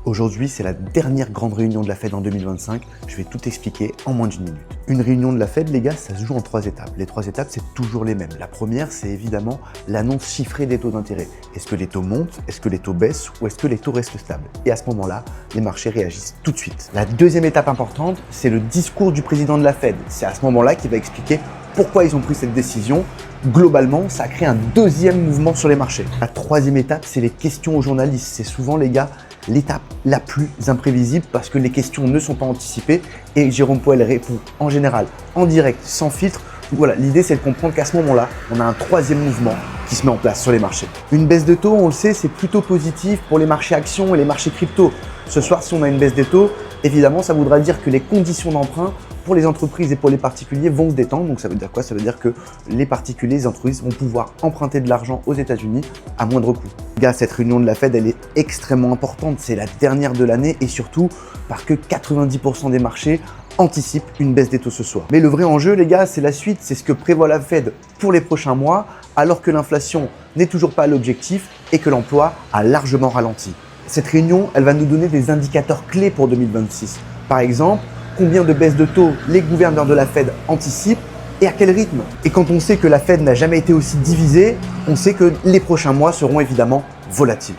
Aujourd'hui, c'est la dernière grande réunion de la Fed en 2025. Je vais tout expliquer en moins d'1 minute. Une réunion de la Fed, les gars, ça se joue en 3 étapes. Les 3 étapes, c'est toujours les mêmes. La première, c'est évidemment l'annonce chiffrée des taux d'intérêt. Est-ce que les taux montent? Est-ce que les taux baissent? Ou est-ce que les taux restent stables? Et à ce moment-là, les marchés réagissent tout de suite. La deuxième étape importante, c'est le discours du président de la Fed. C'est à ce moment-là qu'il va expliquer pourquoi ils ont pris cette décision. Globalement, ça a créé un deuxième mouvement sur les marchés. La troisième étape, c'est les questions aux journalistes. C'est souvent, les gars, l'étape la plus imprévisible parce que les questions ne sont pas anticipées et Jérôme Powell répond en général, en direct, sans filtre. Voilà, l'idée c'est de comprendre qu'à ce moment-là, on a un troisième mouvement qui se met en place sur les marchés. Une baisse de taux, on le sait, c'est plutôt positif pour les marchés actions et les marchés crypto. Ce soir, si on a une baisse des taux, évidemment, ça voudra dire que les conditions d'emprunt pour les entreprises et pour les particuliers vont se détendre. Donc ça veut dire quoi? Ça veut dire que les particuliers, les entreprises vont pouvoir emprunter de l'argent aux États-Unis à moindre coût. Les gars, cette réunion de la Fed, elle est extrêmement importante. C'est la dernière de l'année et surtout parce que 90% des marchés anticipent une baisse des taux ce soir. Mais le vrai enjeu, les gars, c'est la suite. C'est ce que prévoit la Fed pour les prochains mois, alors que l'inflation n'est toujours pas à l'objectif et que l'emploi a largement ralenti. Cette réunion, elle va nous donner des indicateurs clés pour 2026. Par exemple, combien de baisses de taux les gouverneurs de la Fed anticipent et à quel rythme. Et quand on sait que la Fed n'a jamais été aussi divisée, on sait que les prochains mois seront évidemment volatiles.